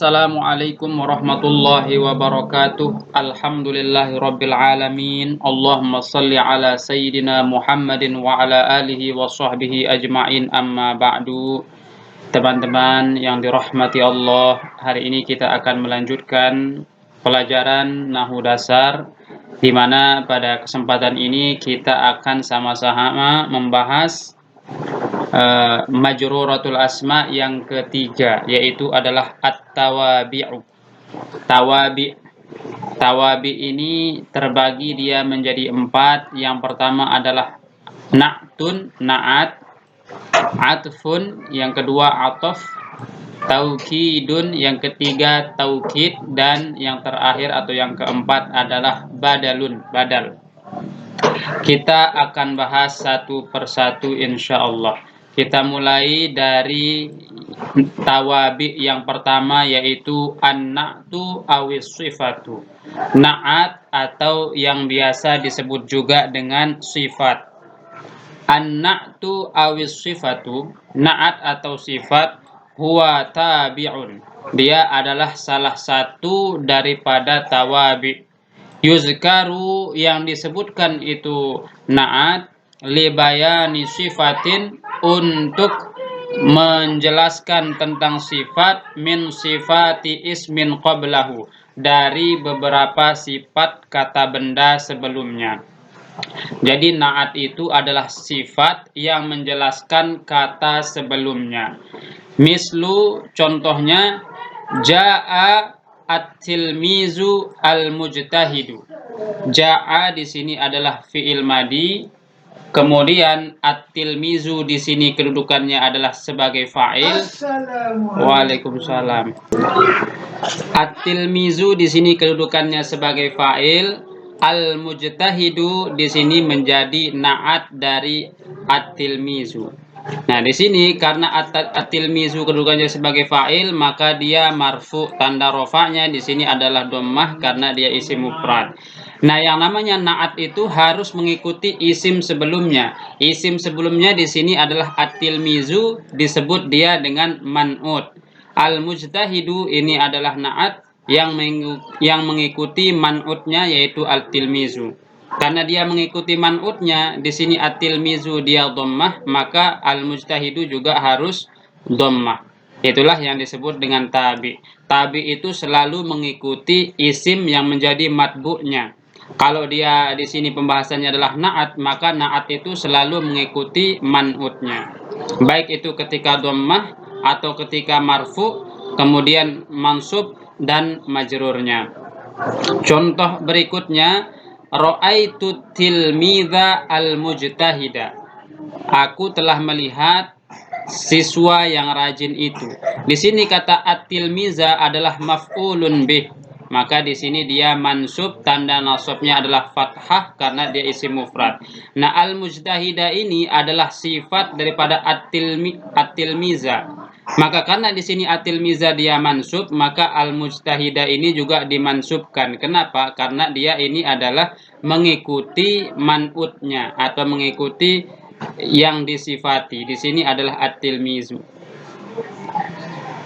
Assalamualaikum warahmatullahi wabarakatuh. Alhamdulillahi rabbil alamin. Allahumma salli ala sayyidina Muhammadin wa ala alihi wa sahbihi ajma'in, amma ba'du. Teman-teman yang dirahmati Allah, hari ini kita akan melanjutkan pelajaran Nahwu Dasar, di mana pada kesempatan ini kita akan sama-sama membahas majruratul asma yang ketiga, yaitu adalah at-tawabi'u. Tawabi ini terbagi dia menjadi 4. Yang pertama adalah na'tun, na'at, atfun, yang kedua atof, taukidun, yang ketiga taukid, dan yang terakhir atau yang keempat adalah badalun, badal. Kita akan bahas satu persatu insyaallah. Kita mulai dari tawabi yang pertama, yaitu an-na'tu awis sifatu. Na'at atau yang biasa disebut juga dengan sifat. An-na'tu awis sifatu, na'at atau sifat, huwa tabi'un. Dia adalah salah satu daripada tawabi. Yuzkaru, yang disebutkan itu na'at, libayani sifatin, untuk menjelaskan tentang sifat, min sifati ismin qablahu, dari beberapa sifat kata benda sebelumnya. Jadi na'at itu adalah sifat yang menjelaskan kata sebelumnya. Mislu, contohnya, ja'a at-tilmizu al-mujtahidu. Ja'a di sini adalah fi'il madi. Kemudian at-tilmizu di sini kedudukannya adalah sebagai fa'il. Waalaikumsalam. At-tilmizu di sini kedudukannya sebagai fa'il. Al-mujtahidu di sini menjadi na'at dari at-tilmizu. Nah, di sini karena at-tilmizu kedudukannya sebagai fa'il, maka dia marfu, tanda rofa'nya di sini adalah dhammah karena dia isim mufrad. Nah, yang namanya na'at itu harus mengikuti isim sebelumnya. Isim sebelumnya di sini adalah at-tilmizu, disebut dia dengan man'ut. Al-mujtahidu ini adalah na'at yang mengikuti man'utnya, yaitu at-tilmizu. Karena dia mengikuti man'utnya, di sini at-tilmizu dia dhammah, maka al-mujtahidu juga harus dhammah. Itulah yang disebut dengan tabi. Tabi itu selalu mengikuti isim yang menjadi matbu'nya. Kalau dia di sini pembahasannya adalah na'at, maka na'at itu selalu mengikuti man'utnya. Baik itu ketika dhammah atau ketika marfu, kemudian mansub dan majrurnya. Contoh berikutnya, ra'aitu tilmidza al-mujtahida. Aku telah melihat siswa yang rajin itu. Di sini kata at-tilmiza adalah maf'ulun bih. Maka di sini dia mansub, tanda nasabnya adalah fathah karena dia isim mufrad. Nah, al-mujtahida ini adalah sifat daripada at-tilmiza. Maka karena di sini at-tilmiza dia mansub, maka al-mujtahida ini juga dimansubkan. Kenapa? Karena dia ini adalah mengikuti man'utnya atau mengikuti yang disifati. Di sini adalah at-tilmizu.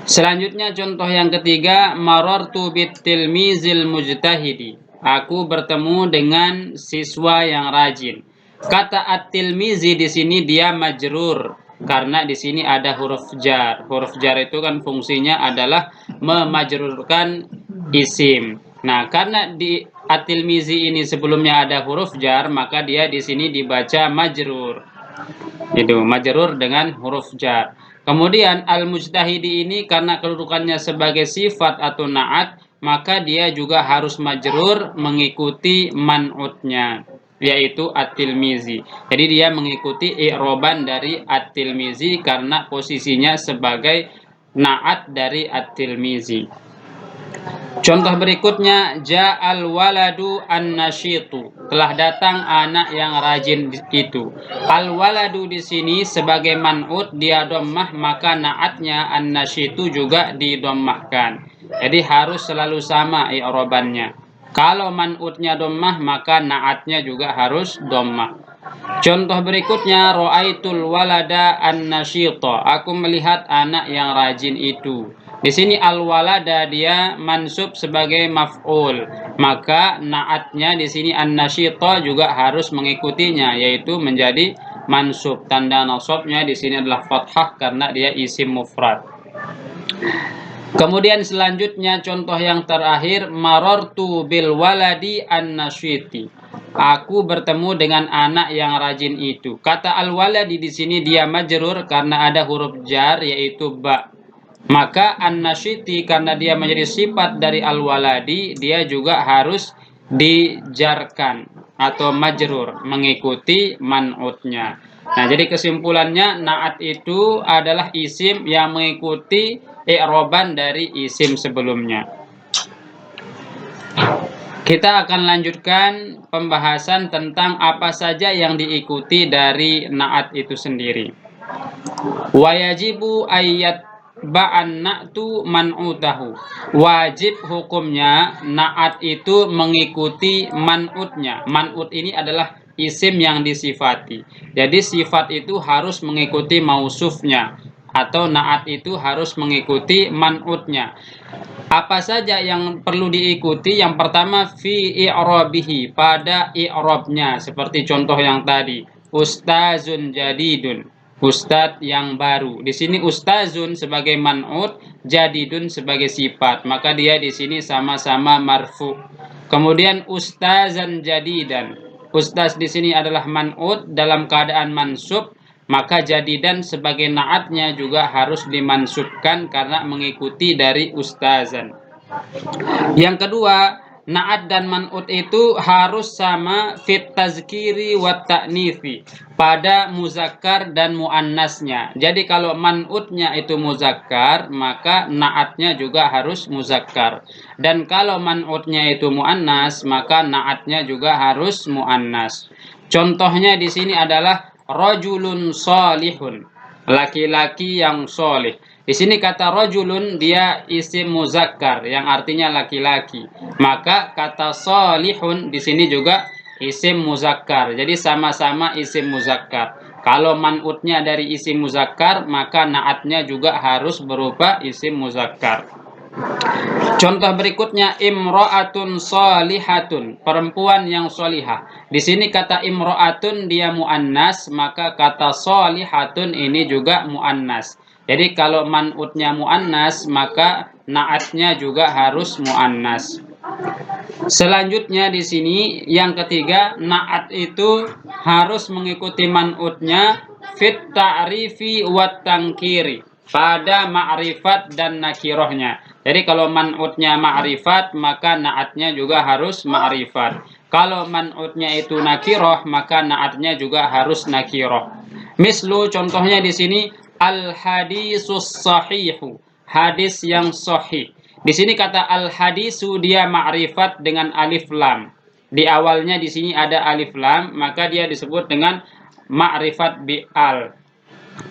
Selanjutnya contoh yang ketiga, marartu bitilmizil mujtahidi. Aku bertemu dengan siswa yang rajin. Kata at-tilmizi di sini dia majrur karena di sini ada huruf jar. Huruf jar itu kan fungsinya adalah memajrurkan isim. Nah, karena di at-tilmizi ini sebelumnya ada huruf jar, maka dia di sini dibaca majrur. Itu majrur dengan huruf jar. Kemudian al-mujtahidi ini karena kedudukannya sebagai sifat atau na'at, maka dia juga harus majrur mengikuti man'utnya, yaitu at-tilmizi. Jadi dia mengikuti i'roban dari at-tilmizi karena posisinya sebagai na'at dari at-tilmizi. Contoh berikutnya, ja'al waladu an-nasyitu. Telah datang anak yang rajin itu. Al-waladu di sini sebagai man'ut dia dhammah, maka na'atnya an-nasyitu juga didhammahkan. Jadi harus selalu sama i'robannya. Kalau man'utnya dhammah, maka na'atnya juga harus dhammah. Contoh berikutnya, ra'aitul walada an-nasyita. Aku melihat anak yang rajin itu. Di sini al-walada dia mansub sebagai maf'ul, maka naatnya di sini an-nasyita juga harus mengikutinya, yaitu menjadi mansub. Tanda nasabnya di sini adalah fathah karena dia isim mufrad. Kemudian selanjutnya contoh yang terakhir, marartu bil waladi an-nasyiti. Aku bertemu dengan anak yang rajin itu. Kata al-waladi di sini dia majrur karena ada huruf jar yaitu ba. Maka an-nasyiti karena dia menjadi sifat dari al-waladi, dia juga harus dijarkan atau majrur mengikuti man'utnya. Nah, jadi kesimpulannya naat itu adalah isim yang mengikuti i'roban dari isim sebelumnya. Kita akan lanjutkan pembahasan tentang apa saja yang diikuti dari naat itu sendiri. Wayajibu ayat ba'an na'tu man'utahu. Wajib hukumnya naat itu mengikuti man'utnya. Man'ut ini adalah isim yang disifati. Jadi sifat itu harus mengikuti mausufnya, atau naat itu harus mengikuti man'utnya. Apa saja yang perlu diikuti? Yang pertama fi i'rabihi, pada i'rabnya, seperti contoh yang tadi, ustazun jadidun, ustadz yang baru. Di sini ustazun sebagai man'ut, jadidun sebagai sifat, maka dia di sini sama-sama marfu. Kemudian ustazan jadidan, ustaz di sini adalah man'ut dalam keadaan mansub, maka jadidan sebagai naatnya juga harus dimansubkan karena mengikuti dari ustazan. Yang kedua, naat dan man'ut itu harus sama fit tazkiri wa ta'nifi, pada muzakkar dan muannasnya. Jadi kalau man'utnya itu muzakkar, maka naatnya juga harus muzakkar. Dan kalau man'utnya itu muannas, maka naatnya juga harus muannas. Contohnya di sini adalah rajulun salihun, laki-laki yang soleh. Di sini kata rajulun dia isim muzakkar yang artinya laki-laki. Maka kata salihun di sini juga isim muzakkar. Jadi sama-sama isim muzakkar. Kalau man'utnya dari isim muzakkar, maka naatnya juga harus berupa isim muzakkar. Contoh berikutnya imro'atun solihatun, perempuan yang solihah. Di sini kata imro'atun dia muannas, maka kata solihatun ini juga muannas. Jadi kalau man'utnya muannas, maka naatnya juga harus muannas. Selanjutnya di sini yang ketiga, naat itu harus mengikuti man'utnya fit ta'rifi wat tangkiri, pada ma'rifat dan nakirohnya. Jadi kalau man'utnya ma'rifat, maka naatnya juga harus ma'rifat. Kalau man'utnya itu nakiroh, maka naatnya juga harus nakiroh. Mislu contohnya di sini al-hadisus sahihu, hadis yang sahih. Di sini kata al-hadisu dia ma'rifat dengan alif lam. Di awalnya di sini ada alif lam, maka dia disebut dengan ma'rifat bi al.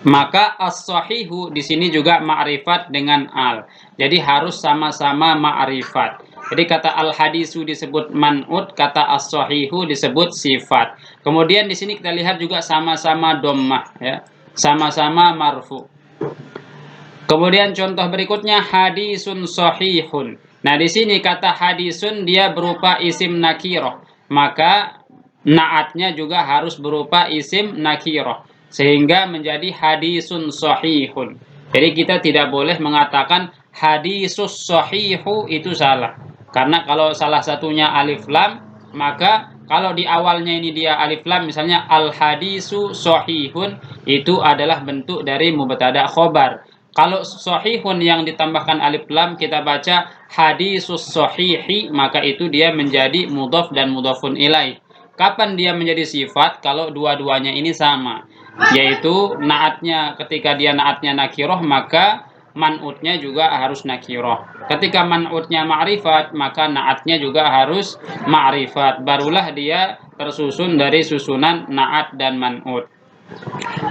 Maka as-sahihu di sini juga ma'rifat dengan al. Jadi harus sama-sama ma'rifat. Jadi kata al-hadisu disebut man'ut, kata as-sahihu disebut sifat. Kemudian di sini kita lihat juga sama-sama dhammah ya. Sama-sama marfu. Kemudian contoh berikutnya hadisun sahihun. Nah, di sini kata hadisun dia berupa isim nakirah. Maka naatnya juga harus berupa isim nakirah, sehingga menjadi hadisun sahihun. Jadi kita tidak boleh mengatakan hadisus sahihu, itu salah. Karena kalau salah satunya alif lam, maka kalau di awalnya ini dia alif lam, misalnya al hadisu sahihun, itu adalah bentuk dari mubtada khobar. Kalau sahihun yang ditambahkan alif lam kita baca hadisus sahihi, maka itu dia menjadi mudhaf dan mudhafun ilaih. Kapan dia menjadi sifat? Kalau dua-duanya ini sama, yaitu naatnya, ketika dia naatnya nakiroh, maka man'utnya juga harus nakiroh. Ketika man'utnya ma'rifat, maka naatnya juga harus ma'rifat. Barulah dia tersusun dari susunan naat dan man'ut.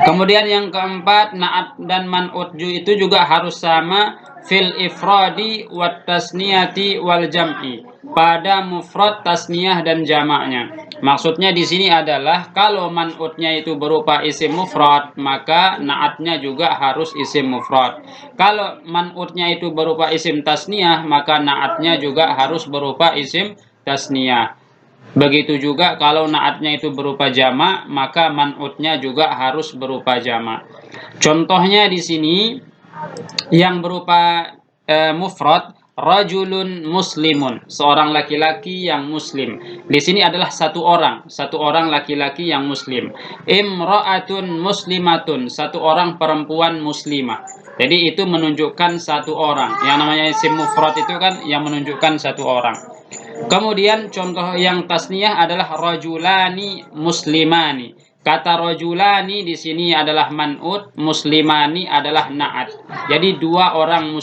Kemudian yang keempat, naat dan man'ut itu juga harus sama fil ifradi wat tasniyati wal jam'i, pada mufrad, tasniyah dan jamaknya. Maksudnya di sini adalah kalau man'utnya itu berupa isim mufrad, maka na'atnya juga harus isim mufrad. Kalau man'utnya itu berupa isim tasniyah, maka na'atnya juga harus berupa isim tasniyah. Begitu juga kalau na'atnya itu berupa jamak, maka man'utnya juga harus berupa jamak. Contohnya di sini yang berupa mufrad, rajulun muslimun, seorang laki-laki yang muslim. Di sini adalah satu orang laki-laki yang muslim. Imra'atun muslimatun, satu orang perempuan muslimah. Jadi itu menunjukkan satu orang. Yang namanya isim mufrad itu kan yang menunjukkan satu orang. Kemudian contoh yang tasniyah adalah rajulani muslimani. Kata rajulani di sini adalah man'ut, muslimani adalah na'at. Jadi dua orang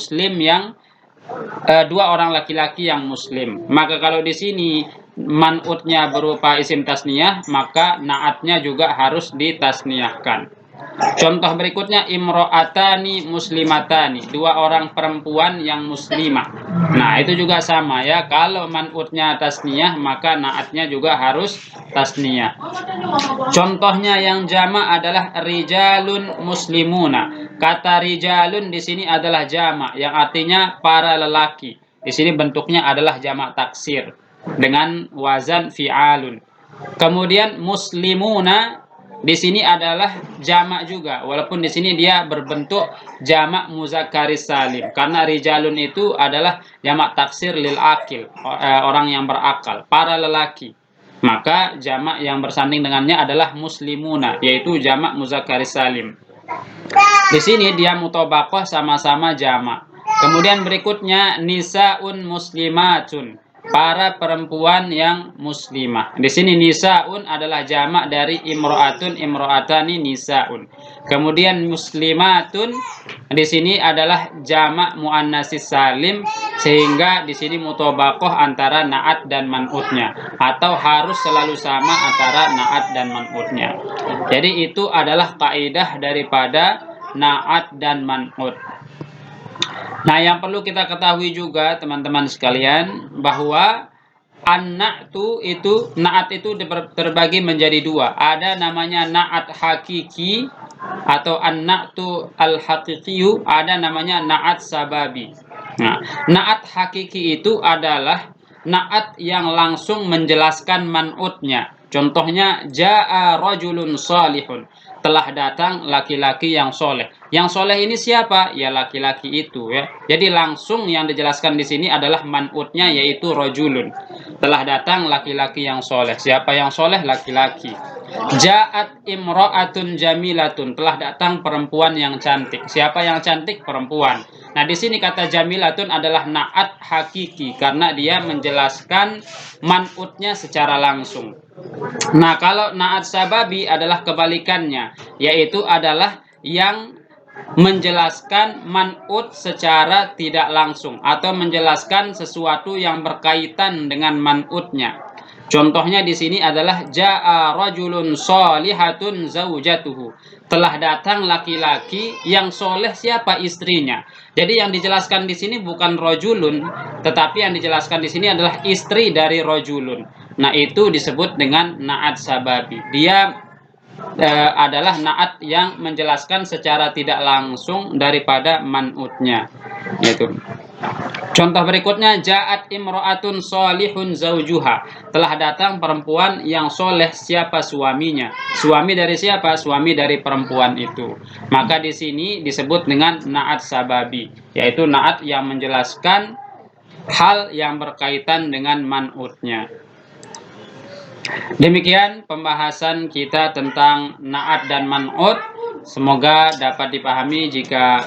laki-laki yang muslim. Maka kalau di sini man'utnya berupa isim tasniyah, maka na'atnya juga harus ditasniyahkan. Contoh berikutnya imro'atani muslimatani, dua orang perempuan yang muslimah. Nah, itu juga sama ya. Kalau man'utnya tasniyah, maka na'atnya juga harus tasniyah. Contohnya yang jama' adalah rijalun muslimuna. Kata rijalun di sini adalah jama', yang artinya para lelaki. Di sini bentuknya adalah jama' taksir dengan wazan fi'alun. Kemudian muslimuna di sini adalah jamak juga, walaupun di sini dia berbentuk jamak muzakkaris salim, karena rijalun itu adalah jamak taksir lil akil, orang yang berakal, para lelaki. Maka jamak yang bersanding dengannya adalah muslimuna, yaitu jamak muzakkaris salim. Di sini dia mutobaqoh, sama-sama jamak. Kemudian berikutnya nisaun muslimatun, para perempuan yang muslimah. Di sini nisaun adalah jamak dari imro'atun, imro'atani nisaun. Kemudian muslimatun di sini adalah jamak muannasis salim, sehingga di sini mutobaqoh antara na'at dan man'utnya, atau harus selalu sama antara na'at dan man'utnya. Jadi itu adalah kaidah daripada na'at dan man'ut. Nah, yang perlu kita ketahui juga teman-teman sekalian, bahwa an-na'tu itu, na'at itu terbagi menjadi dua. Ada namanya na'at hakiki atau an-na'tu al-haqiqiyu, ada namanya na'at sababi. Nah, na'at hakiki itu adalah na'at yang langsung menjelaskan man'utnya. Contohnya ja'a rajulun salihun, telah datang laki-laki yang soleh. Yang soleh ini siapa? Ya laki-laki itu ya. Jadi langsung yang dijelaskan di sini adalah man'utnya, yaitu rajulun. Telah datang laki-laki yang soleh. Siapa yang soleh? Laki-laki. Ja'at imro'atun jamilatun, telah datang perempuan yang cantik. Siapa yang cantik? Perempuan. Nah, di sini kata jamilatun adalah na'at hakiki, karena dia menjelaskan man'utnya secara langsung. Nah, kalau na'at sababi adalah kebalikannya, yaitu adalah yang menjelaskan man'ut secara tidak langsung, atau menjelaskan sesuatu yang berkaitan dengan man'utnya. Contohnya di sini adalah ja'a rajulun sholihatun zaujatuhu, telah datang laki-laki yang soleh. Siapa? Istrinya. Jadi yang dijelaskan di sini bukan rajulun, tetapi yang dijelaskan di sini adalah istri dari rajulun. Nah, itu disebut dengan na'at sababi. Dia adalah na'at yang menjelaskan secara tidak langsung daripada man'utnya. Gitu. Contoh berikutnya, ja'at imro'atun solihun zaujuha, telah datang perempuan yang soleh. Siapa? Suaminya. Suami dari siapa? Suami dari perempuan itu. Maka di sini disebut dengan na'at sababi, yaitu na'at yang menjelaskan hal yang berkaitan dengan man'utnya. Demikian pembahasan kita tentang na'at dan man'ut. Semoga dapat dipahami. Jika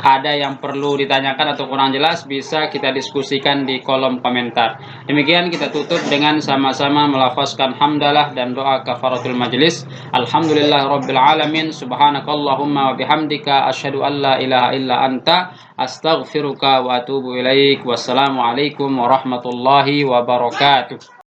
ada yang perlu ditanyakan atau kurang jelas, bisa kita diskusikan di kolom komentar. Demikian kita tutup dengan sama-sama melafazkan hamdalah dan doa kafaratul majlis. Alhamdulillahirabbil alamin. Subhanakallahumma wa bihamdika asyhadu an la ilaha illa anta astaghfiruka wa atubu ilaik. Wassalamualaikum warahmatullahi wabarakatuh.